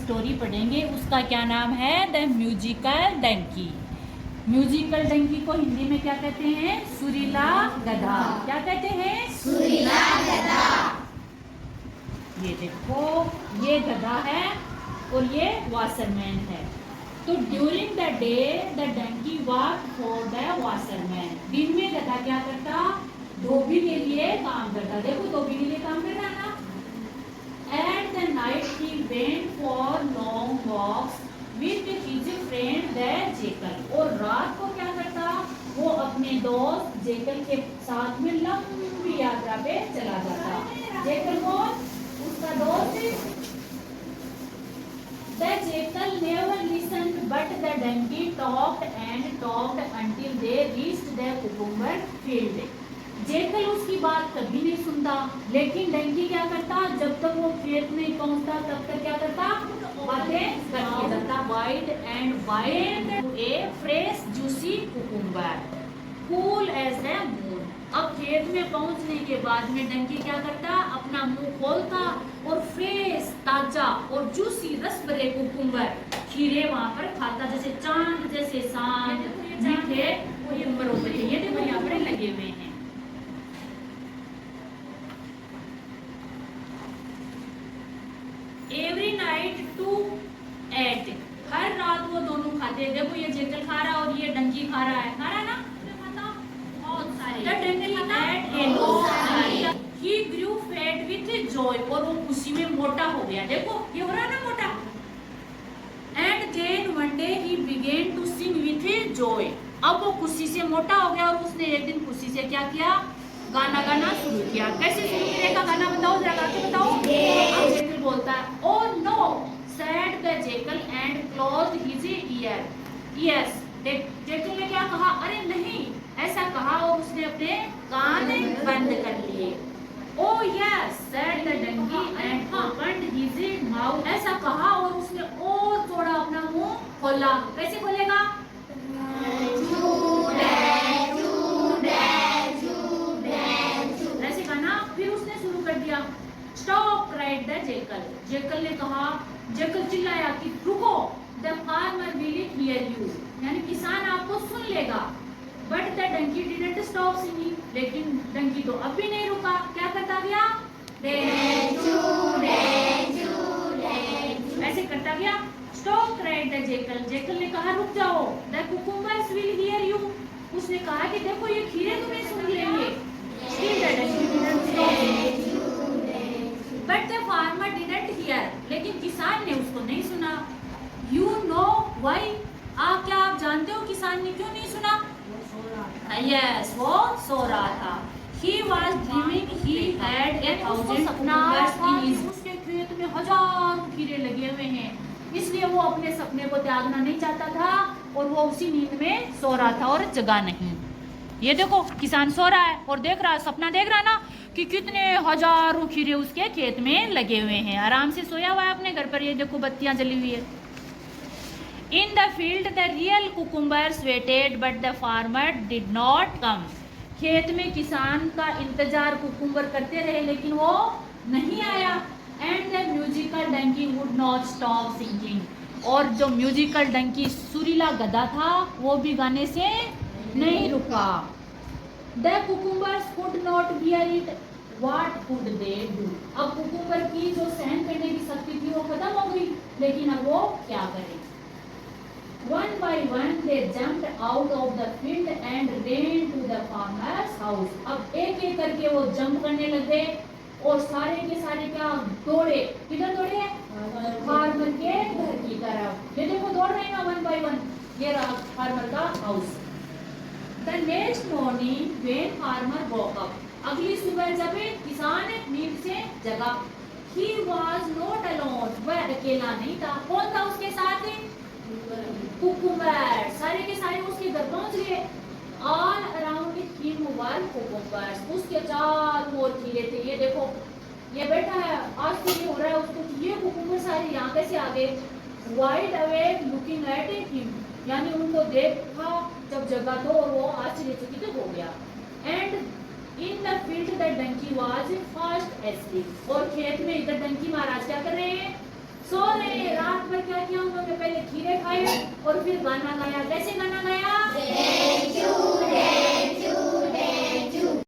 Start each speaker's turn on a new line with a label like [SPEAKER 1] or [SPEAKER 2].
[SPEAKER 1] Story पढ़ेंगे, उसका क्या नाम है? The musical donkey. Musical donkey को हिंदी में क्या कहते हैं? सुरीला गधा। क्या कहते हैं?
[SPEAKER 2] सुरीला गधा।
[SPEAKER 1] ये देखो, ये गधा है और ये वाशरमैन है। तो during the day the donkey walk for the washerman. दिन में गधा क्या करता? धोबी के लिए काम करता। देखो धोबी के लिए काम कर रहा ना। At the night he went for long walks with his friend the jackal. और रात को क्या करता? वो अपने दोस्त जेकल के साथ में लंबी यात्रा पे चला जाता। जेकल कौन? उसका दोस्त। The jackal never listened, but the donkey talked and talked until they reached the cucumber field. Jekyll उसकी बात कभी नहीं सुनता, लेकिन डंकी क्या करता? जब तक वो खेत नहीं पहुंचता तब तक क्या करता? बातें करके जाता। Wide and wide a fresh juicy cucumber cool as the moon. अब खेत में पहुंचने के बाद में डंकी क्या करता? अपना मुंह खोलता और फ्रेश ताजा और जूसी रस भरे कुकुम्बर खीरे वहां पर खाता, जैसे चांद जैसे शांत मीठे कुकुम्बर होते हैं। ये देखो यहाँ पर लगे हुए हैं। एवरी नाइट टू एट, हर रात वो दोनों खाते हैं। देखो ये जेकल खा रहा और ये डंकी खा रहा है। खा रहा है ना? बहुत सारे। The donkey ate a lot. He grew fat with joy, और वो खुशी में मोटा हो गया। देखो ये हो रहा है ना मोटा। And then one day he began to sing with joy. अब वो खुशी से मोटा हो गया और उसने एक दिन खुशी से क्या किया? गाना गाना शुरू किया। कैसे शुरू किया? गाना बताओ जरा, गा के बताओ। जेकल बोलता है, "Oh no," said the jackal and closed his ear. Yes, Jekyll ने क्या कहा? अरे नहीं, ऐसा कहा और उसने अपने कान बंद कर लिए। Oh yes, said the donkey and opened his mouth. ऐसा कहा और उसने और थोड़ा अपना मुंह खोला। कैसे खोलेगा? ऐसे गाना फिर उसने शुरू कर दिया। Stop, cried the jackal. Jekyll ने कहा, जेकल चिल्लाया कि रुको। The farmer will hear you. यानी किसान आपको सुन लेगा। But the donkey didn't stop singing. लेकिन डंकी तो अब भी नहीं रुका। क्या करता गया? ऐसे करता गया। Stop, cried the jackal. Jekyll ने कहा रुक जाओ। The cucumbers will hear you. उसने कहा कि देखो ये खीरे तुम्हें सुन लेंगे। Still the donkey didn't stop. But the farmer didn't hear. लेकिन किसान ने उसको नहीं सुना। You know why? क्या आप जानते हो किसान ने क्यों नहीं सुना? Yes, वो सो रहा था। He was dreaming he had 1,000 cucumbers in his. उसके खेत में हजारों खीरे लगे हुए हैं, इसलिए वो अपने सपने को त्यागना नहीं चाहता था और वो उसी नींद में सो रहा था और जगा नहीं। ये देखो किसान सो रहा है और देख रहा है, सपना देख रहा है ना कि कितने हजारों खीरे उसके खेत में लगे हुए हैं। आराम से सोया हुआ है अपने घर पर। ये देखो बत्तियां जली हुई है। In the field the real cucumbers waited, but the farmer did not come. खेत में किसान का इंतजार कुकुम्बर करते रहे लेकिन वो नहीं आया। And the musical donkey would not stop singing. और जो म्यूजिकल डंकी सुरीला गधा था वो भी गाने से नहीं रुका। The cucumbers could not bear it. What could they do? अब कुकुम्बर की जो सहन करने की शक्ति थी वो खत्म हो गई, लेकिन अब वो क्या करें? One by one they jumped out of the field and ran to the farmer's house. अब एक एक करके वो जंप करने लगे और सारे के सारे क्या दौड़े? किधर दौड़े? फार्मर के घर की तरफ। ये देखो दौड़ रहे हैं ना वन बाय वन। ये रहा फार्मर का house. The next morning when farmer woke up, अगली सुबह जब किसान नींद से जगा, he was not alone. वह अकेला नहीं था। कौन था उसके साथ? कुकुम्बर। सारे के सारे उसके घर पहुंच गए। All around him were cucumbers. उसके चारों ओर खीरे थे। ये देखो ये बैठा है, आज तो ये हो रहा है उसको कि ये कुकुम्बर सारे यहाँ कैसे आ गए? Wide awake looking at him, यानी उनको देखा जब जगा तो और वो आश्चर्यचकित हो गया। And in the field the donkey was fast asleep. और खेत में इधर डंकी महाराज क्या कर रहे हैं? सो रहे। रात गाना गाया। कैसे गाना गाया?